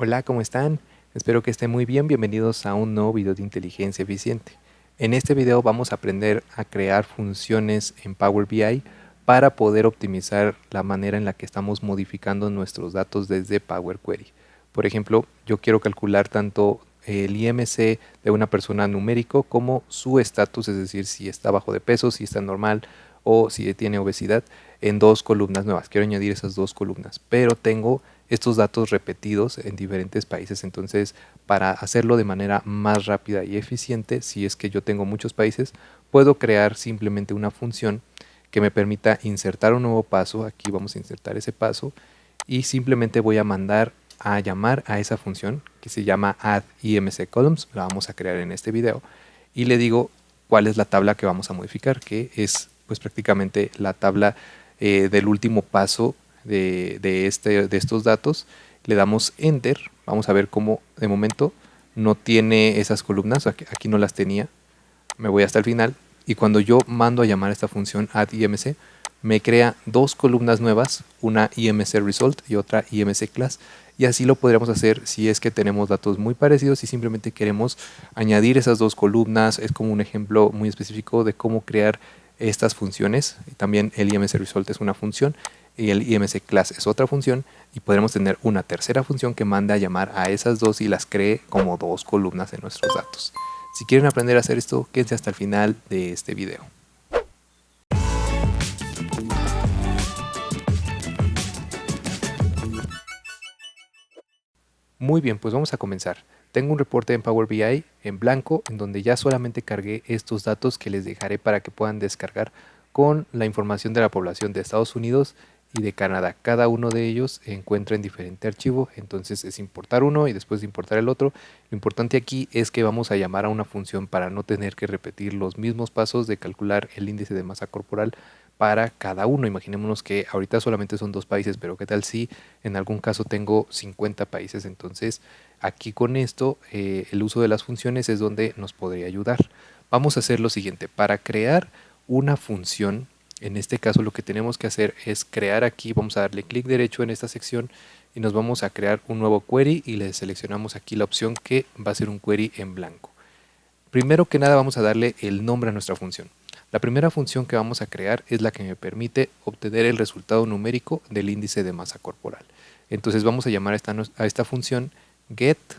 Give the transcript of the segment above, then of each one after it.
Hola, ¿cómo están? Espero que estén muy bien. Bienvenidos a un nuevo video de inteligencia eficiente. En este video vamos a aprender a crear funciones en Power BI para poder optimizar la manera en la que estamos modificando nuestros datos desde Power Query. Por ejemplo, yo quiero calcular tanto el IMC de una persona numérico como su estatus, es decir, si está bajo de peso, si está normal o si tiene obesidad, en dos columnas nuevas. Quiero añadir esas dos columnas, pero tengo estos datos repetidos en diferentes países. Entonces, para hacerlo de manera más rápida y eficiente, si es que yo tengo muchos países, puedo crear simplemente una función que me permita insertar un nuevo paso. Aquí vamos a insertar ese paso y simplemente voy a mandar a llamar a esa función que se llama add imc columns. La vamos a crear en este video y le digo cuál es la tabla que vamos a modificar, que es pues prácticamente la tabla del último paso de estos datos. Le damos enter. Vamos a ver cómo de momento no tiene esas columnas. Aquí no las tenía. Me voy hasta el final y cuando yo mando a llamar a esta función add imc, me crea dos columnas nuevas, una imc result y otra imc class, y así lo podríamos hacer si es que tenemos datos muy parecidos y simplemente queremos añadir esas dos columnas. Es como un ejemplo muy específico de cómo crear estas funciones. También el imc result es una función y el imc class es otra función, y podremos tener una tercera función que mande a llamar a esas dos y las cree como dos columnas en nuestros datos. Si quieren aprender a hacer esto, quédense hasta el final de este video. Muy bien, pues vamos a comenzar. Tengo un reporte en Power BI en blanco en donde ya solamente cargué estos datos que les dejaré para que puedan descargar con la información de la población de Estados Unidos y de Canadá. Cada uno de ellos se encuentra en diferente archivo, entonces es importar uno y después de importar el otro. Lo importante aquí es que vamos a llamar a una función para no tener que repetir los mismos pasos de calcular el índice de masa corporal para cada uno. Imaginémonos que ahorita solamente son 2 países, pero ¿qué tal si en algún caso tengo 50 países? Entonces aquí con esto el uso de las funciones es donde nos podría ayudar. Vamos a hacer lo siguiente. Para crear una función, en este caso lo que tenemos que hacer es crear aquí, vamos a darle clic derecho en esta sección y nos vamos a crear un nuevo query y le seleccionamos aquí la opción que va a ser un query en blanco. Primero que nada vamos a darle el nombre a nuestra función. La primera función que vamos a crear es la que me permite obtener el resultado numérico del índice de masa corporal. Entonces vamos a llamar a esta función getIMC,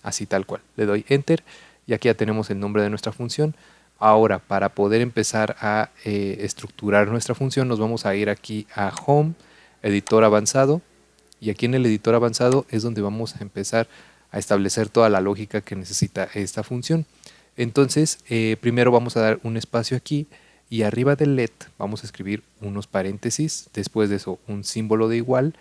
así tal cual. Le doy enter y aquí ya tenemos el nombre de nuestra función. Ahora, para poder empezar a estructurar nuestra función, nos vamos a ir aquí a Home, Editor Avanzado, y aquí en el editor avanzado es donde vamos a empezar a establecer toda la lógica que necesita esta función. Entonces, primero vamos a dar un espacio aquí y arriba del let vamos a escribir unos paréntesis, después de eso un símbolo de igual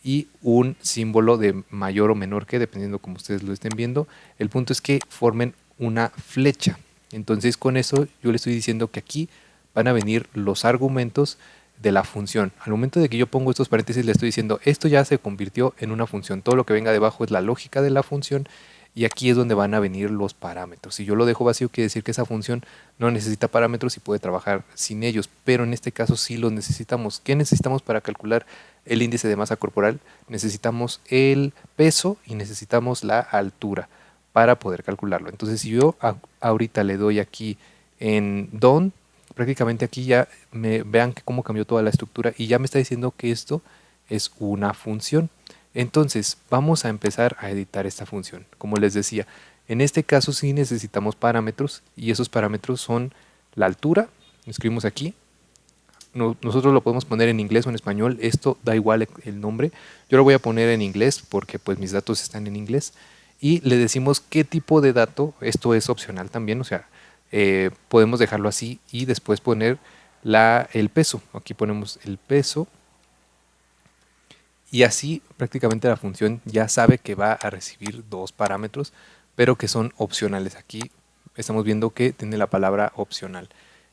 y un símbolo de mayor o menor que, dependiendo como ustedes lo estén viendo. El punto es que formen una flecha. Entonces con eso yo le estoy diciendo que aquí van a venir los argumentos de la función. Al momento de que yo pongo estos paréntesis le estoy diciendo esto ya se convirtió en una función. Todo lo que venga debajo es la lógica de la función y aquí es donde van a venir los parámetros. Si yo lo dejo vacío quiere decir que esa función no necesita parámetros y puede trabajar sin ellos, pero en este caso sí los necesitamos. ¿Qué necesitamos para calcular el índice de masa corporal? Necesitamos el peso y necesitamos la altura para poder calcularlo. Entonces si yo ahorita le doy aquí en done, prácticamente aquí ya vean que cómo cambió toda la estructura y ya me está diciendo que esto es una función. Entonces vamos a empezar a editar esta función. Como les decía, en este caso sí necesitamos parámetros y esos parámetros son la altura. Escribimos aquí. Nosotros lo podemos poner en inglés o en español. Esto da igual el nombre. Yo lo voy a poner en inglés porque pues mis datos están en inglés. Y le decimos qué tipo de dato. Esto es opcional también. O sea, podemos dejarlo así y después poner el peso. Aquí ponemos el peso. Y así prácticamente la función ya sabe que va a recibir dos parámetros, pero que son opcionales. Aquí estamos viendo que tiene la palabra opcional.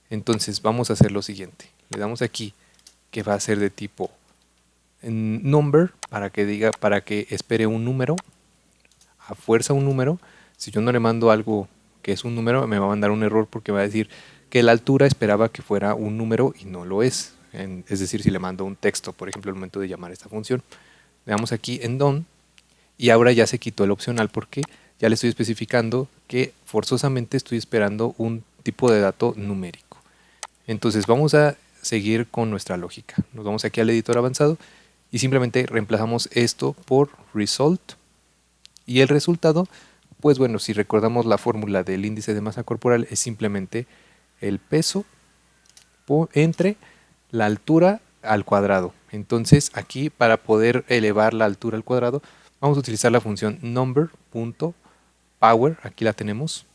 Entonces vamos a hacer lo siguiente. Le damos aquí que va a ser de tipo number para que espere un número, a fuerza un número. Si yo no le mando algo que es un número, me va a mandar un error porque va a decir que la altura esperaba que fuera un número y no lo es. Es decir, si le mando un texto, por ejemplo, al momento de llamar a esta función. le damos aquí en Done y ahora ya se quitó el opcional porque ya le estoy especificando que forzosamente estoy esperando un tipo de dato numérico. Entonces vamos a seguir con nuestra lógica. Nos vamos aquí al editor avanzado y simplemente reemplazamos esto por result y el resultado, pues bueno, si recordamos la fórmula del índice de masa corporal es simplemente el peso entre la altura al cuadrado. Entonces aquí para poder elevar la altura al cuadrado vamos a utilizar la función number.power, aquí la tenemos,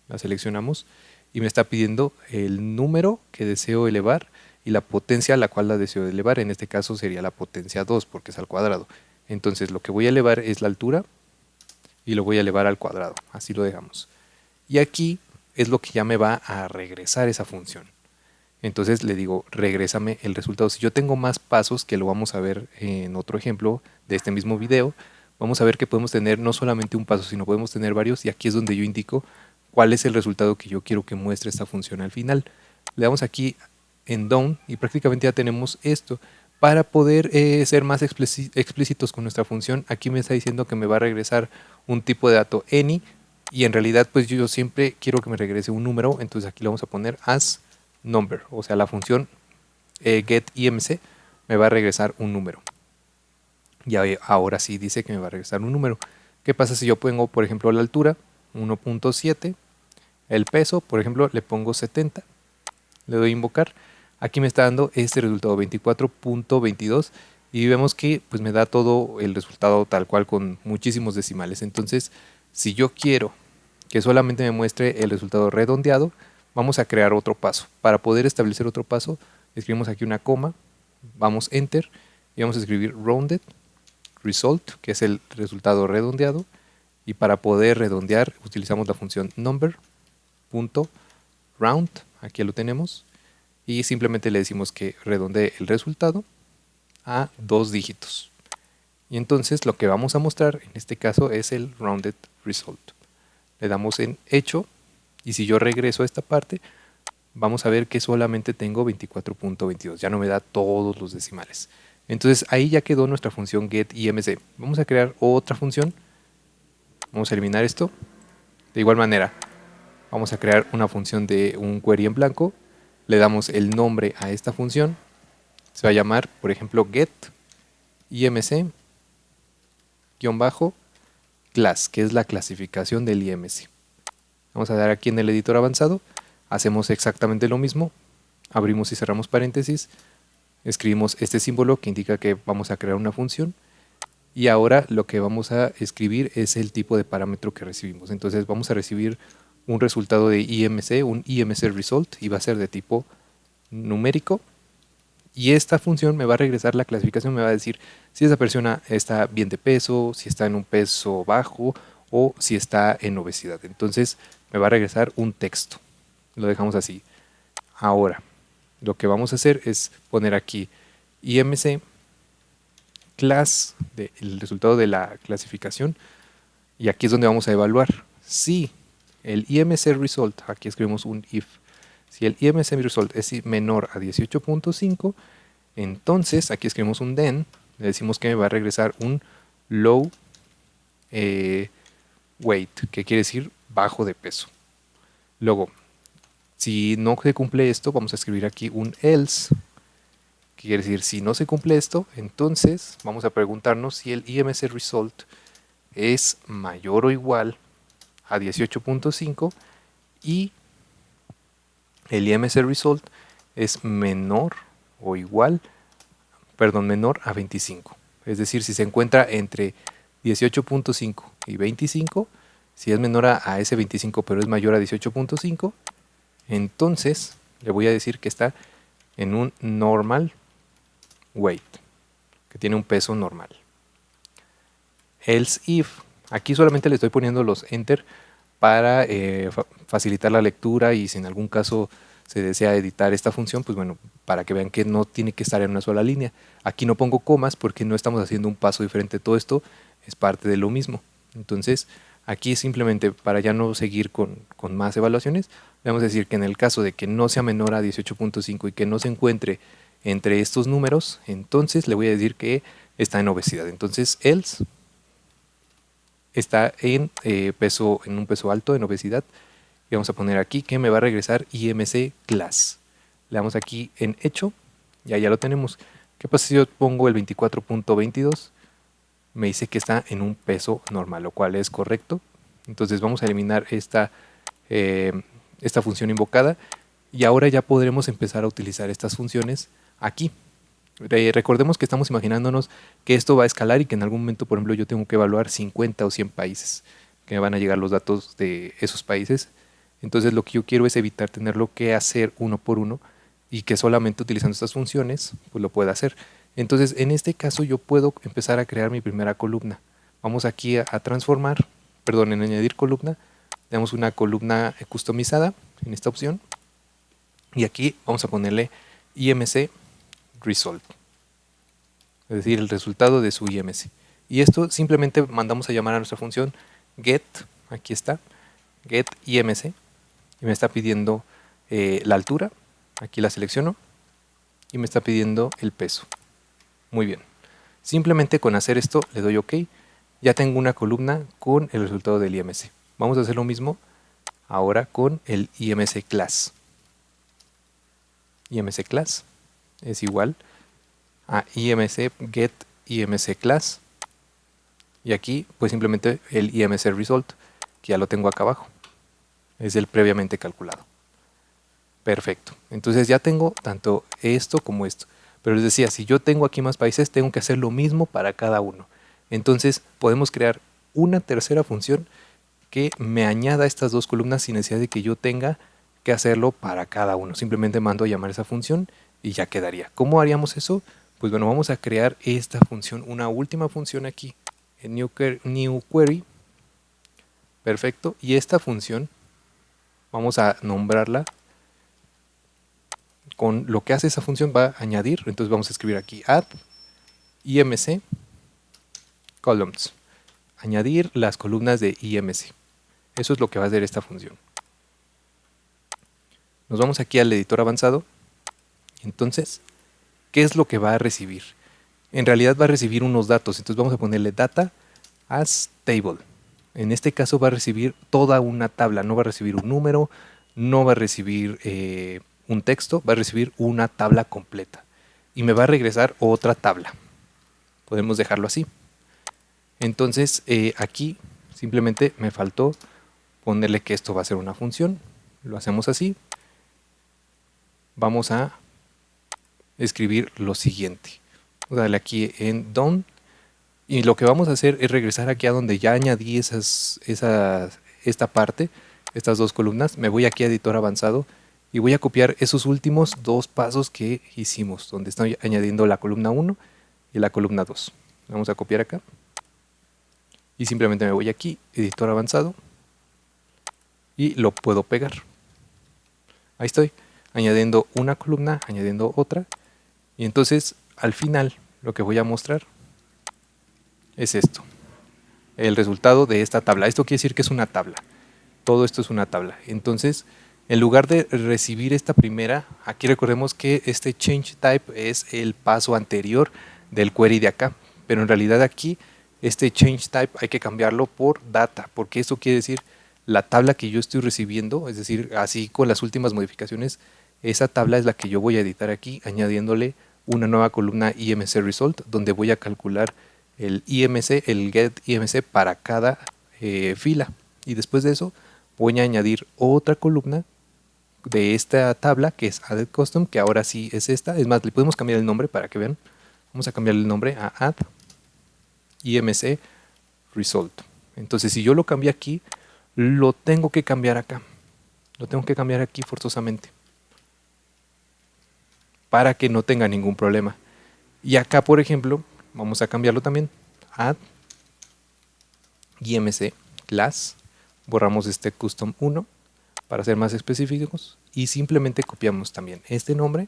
la seleccionamos y me está pidiendo el número que deseo elevar y la potencia a la cual la deseo elevar. En este caso sería la potencia 2 porque es al cuadrado. Entonces lo que voy a elevar es la altura y lo voy a elevar al cuadrado. Así lo dejamos. Y aquí es lo que ya me va a regresar esa función. Entonces le digo, regrésame el resultado. Si yo tengo más pasos, que lo vamos a ver en otro ejemplo de este mismo video, vamos a ver que podemos tener no solamente un paso, sino podemos tener varios. Y aquí es donde yo indico cuál es el resultado que yo quiero que muestre esta función al final. Le damos aquí en Done y prácticamente ya tenemos esto. Para poder ser más explícitos con nuestra función, aquí me está diciendo que me va a regresar un tipo de dato any y en realidad pues yo siempre quiero que me regrese un número, entonces aquí le vamos a poner as number, o sea la función getIMC me va a regresar un número. Y ahora sí dice que me va a regresar un número. ¿Qué pasa si yo pongo por ejemplo la altura 1.7, el peso por ejemplo le pongo 70, le doy a invocar? Aquí me está dando este resultado 24.22 y vemos que pues me da todo el resultado tal cual con muchísimos decimales. Entonces si yo quiero que solamente me muestre el resultado redondeado, vamos a crear otro paso. Para poder establecer otro paso, escribimos aquí una coma, vamos enter y vamos a escribir rounded result, que es el resultado redondeado, y para poder redondear utilizamos la función number.round, aquí lo tenemos, y simplemente le decimos que redondee el resultado a 2 dígitos. Y entonces lo que vamos a mostrar en este caso es el rounded result. Le damos en hecho y si yo regreso a esta parte vamos a ver que solamente tengo 24.22, ya no me da todos los decimales. Entonces ahí ya quedó nuestra función getIMC. Vamos a crear otra función, vamos a eliminar esto. De igual manera vamos a crear una función de un query en blanco, le damos el nombre a esta función, se va a llamar por ejemplo getIMC-class, que es la clasificación del IMC. Vamos a dar aquí en el editor avanzado, hacemos exactamente lo mismo, abrimos y cerramos paréntesis, escribimos este símbolo que indica que vamos a crear una función y ahora lo que vamos a escribir es el tipo de parámetro que recibimos. Entonces vamos a recibir un resultado de IMC, un IMC result, y va a ser de tipo numérico. Y esta función me va a regresar la clasificación, me va a decir si esa persona está bien de peso, si está en un peso bajo o si está en obesidad. Entonces me va a regresar un texto. Lo dejamos así. Ahora, lo que vamos a hacer es poner aquí IMC class, el resultado de la clasificación, y aquí es donde vamos a evaluar si el IMC result, aquí escribimos un if, si el IMC result es menor a 18.5, entonces aquí escribimos un then, le decimos que me va a regresar un low weight, que quiere decir bajo de peso. Luego, si no se cumple esto, vamos a escribir aquí un else, que quiere decir si no se cumple esto, entonces vamos a preguntarnos si el IMC result es mayor o igual a 18.5 y el IMC result es menor o igual, menor a 25. Es decir, si se encuentra entre 18.5 y 25, si es menor a ese 25 pero es mayor a 18.5, entonces le voy a decir que está en un normal weight, que tiene un peso normal. Else if, aquí solamente le estoy poniendo los enter para facilitar la lectura y si en algún caso se desea editar esta función, pues bueno, para que vean que no tiene que estar en una sola línea. Aquí no pongo comas porque no estamos haciendo un paso diferente. Todo esto es parte de lo mismo. Entonces, aquí simplemente para ya no seguir con más evaluaciones, vamos a decir que en el caso de que no sea menor a 18.5 y que no se encuentre entre estos números, entonces le voy a decir que está en obesidad. Entonces else está en un peso alto, en obesidad. Y vamos a poner aquí que me va a regresar IMC class. Le damos aquí en hecho. Ya lo tenemos. ¿Qué pasa si yo pongo el 24.22? Me dice que está en un peso normal, lo cual es correcto. Entonces vamos a eliminar esta función invocada. Y ahora ya podremos empezar a utilizar estas funciones aquí. Recordemos que estamos imaginándonos que esto va a escalar y que en algún momento, por ejemplo, yo tengo que evaluar 50 o 100 países, que me van a llegar los datos de esos países. Entonces lo que yo quiero es evitar tenerlo que hacer uno por uno y que solamente utilizando estas funciones pues lo pueda hacer. Entonces en este caso yo puedo empezar a crear mi primera columna. Vamos aquí a transformar, perdón, en añadir columna. Tenemos una columna customizada en esta opción y aquí vamos a ponerle IMC result, es decir, el resultado de su IMC. Y esto simplemente mandamos a llamar a nuestra función get, aquí está, get IMC, y me está pidiendo la altura, aquí la selecciono, y me está pidiendo el peso. Muy bien. Simplemente con hacer esto le doy OK, ya tengo una columna con el resultado del IMC. Vamos a hacer lo mismo ahora con el IMC class. IMC class es igual a IMC get IMC class, y aquí pues simplemente el IMC result, que ya lo tengo acá abajo, es el previamente calculado. Perfecto, entonces ya tengo tanto esto como esto, pero les decía, si yo tengo aquí más países tengo que hacer lo mismo para cada uno. Entonces podemos crear una tercera función que me añada estas dos columnas sin necesidad de que yo tenga que hacerlo para cada uno. Simplemente mando a llamar esa función y ya quedaría. ¿Cómo haríamos eso? Pues bueno, vamos a crear esta función, una última función aquí en new query. Perfecto, y esta función vamos a nombrarla con lo que hace esa función, va a añadir. Entonces vamos a escribir aquí add IMC columns, añadir las columnas de IMC. Eso es lo que va a hacer esta función. Nos vamos aquí al editor avanzado. Entonces, ¿qué es lo que va a recibir? En realidad va a recibir unos datos, entonces vamos a ponerle data as table. En este caso va a recibir toda una tabla, no va a recibir un número, no va a recibir un texto, va a recibir una tabla completa. Y me va a regresar otra tabla. Podemos dejarlo así. Entonces aquí simplemente me faltó ponerle que esto va a ser una función. Lo hacemos así. Vamos a escribir lo siguiente. Voy a darle aquí en done. Y lo que vamos a hacer es regresar aquí a donde ya añadí esta parte, estas dos columnas. Me voy aquí a editor avanzado y voy a copiar esos últimos dos pasos que hicimos, donde estoy añadiendo la columna 1 y la columna 2. Vamos a copiar acá. Y simplemente me voy aquí, editor avanzado, y lo puedo pegar. Ahí estoy, añadiendo una columna, añadiendo otra. Y entonces, al final, lo que voy a mostrar es esto, el resultado de esta tabla. Esto quiere decir que es una tabla. Todo esto es una tabla. Entonces, en lugar de recibir esta primera, aquí recordemos que este change type es el paso anterior del query de acá. Pero en realidad aquí, este change type hay que cambiarlo por data, porque esto quiere decir la tabla que yo estoy recibiendo, es decir, así con las últimas modificaciones, esa tabla es la que yo voy a editar aquí, añadiéndole una nueva columna IMC result, donde voy a calcular el IMC, el get IMC para cada fila. Y después de eso voy a añadir otra columna de esta tabla que es add custom, que ahora sí es esta. Es más, le podemos cambiar el nombre para que vean. Vamos a cambiar el nombre a add IMC result. Entonces si yo lo cambié aquí, lo tengo que cambiar acá. Lo tengo que cambiar aquí forzosamente, para que no tenga ningún problema. Y acá, por ejemplo, vamos a cambiarlo también. Add IMC class. Borramos este custom 1 para ser más específicos. Y simplemente copiamos también este nombre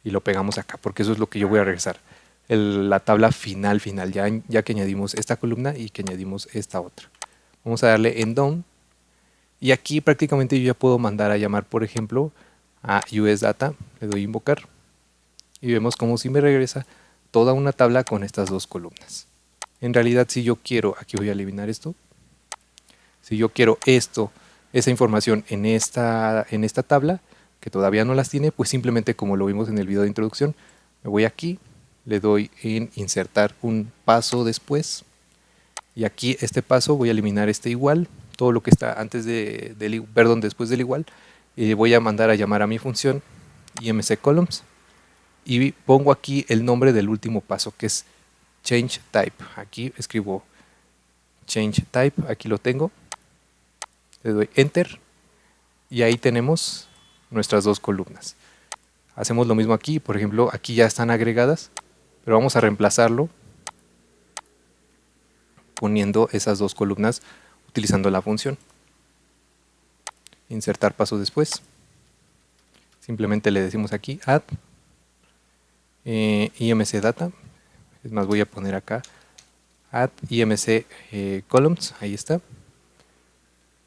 y lo pegamos acá, porque eso es lo que yo voy a regresar. La tabla final, ya que añadimos esta columna y que añadimos esta otra. Vamos a darle en done. Y aquí prácticamente yo ya puedo mandar a llamar, por ejemplo, a US Data. Le doy invocar. Y vemos como si me regresa toda una tabla con estas dos columnas. En realidad, si yo quiero, aquí voy a eliminar esto, si yo quiero esa información en esta tabla, que todavía no las tiene, pues simplemente como lo vimos en el video de introducción, me voy aquí, le doy en insertar un paso después, y aquí este paso voy a eliminar este igual, todo lo que está después del igual, y voy a mandar a llamar a mi función imccolumns, y pongo aquí el nombre del último paso, que es change type. Aquí escribo change type, aquí lo tengo, le doy enter, y ahí tenemos nuestras dos columnas. Hacemos lo mismo aquí, por ejemplo, aquí ya están agregadas, pero vamos a reemplazarlo poniendo esas dos columnas utilizando la función. Insertar paso después. Simplemente le decimos aquí add imc data. Es más, voy a poner acá add imc columns, ahí está.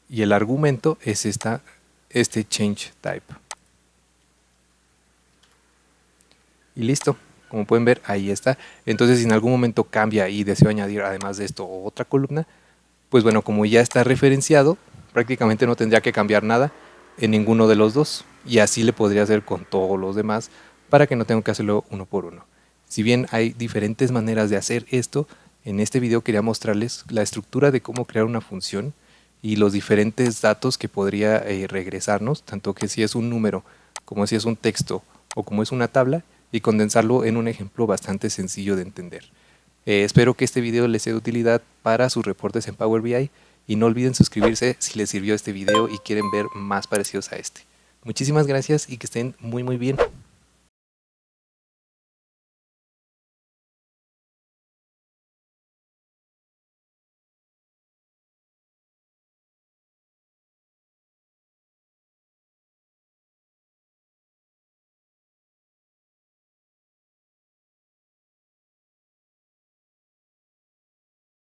Y el argumento es este change type. Y listo, como pueden ver, ahí está. Entonces, si en algún momento cambia y deseo añadir además de esto otra columna, pues bueno, como ya está referenciado, prácticamente no tendría que cambiar nada en ninguno de los dos. Y así le podría hacer con todos los demás para que no tenga que hacerlo uno por uno. Si bien hay diferentes maneras de hacer esto, en este video quería mostrarles la estructura de cómo crear una función y los diferentes datos que podría regresarnos, tanto que si es un número, como si es un texto o como es una tabla, y condensarlo en un ejemplo bastante sencillo de entender. Espero que este video les sea de utilidad para sus reportes en Power BI y no olviden suscribirse si les sirvió este video y quieren ver más parecidos a este. Muchísimas gracias y que estén muy bien.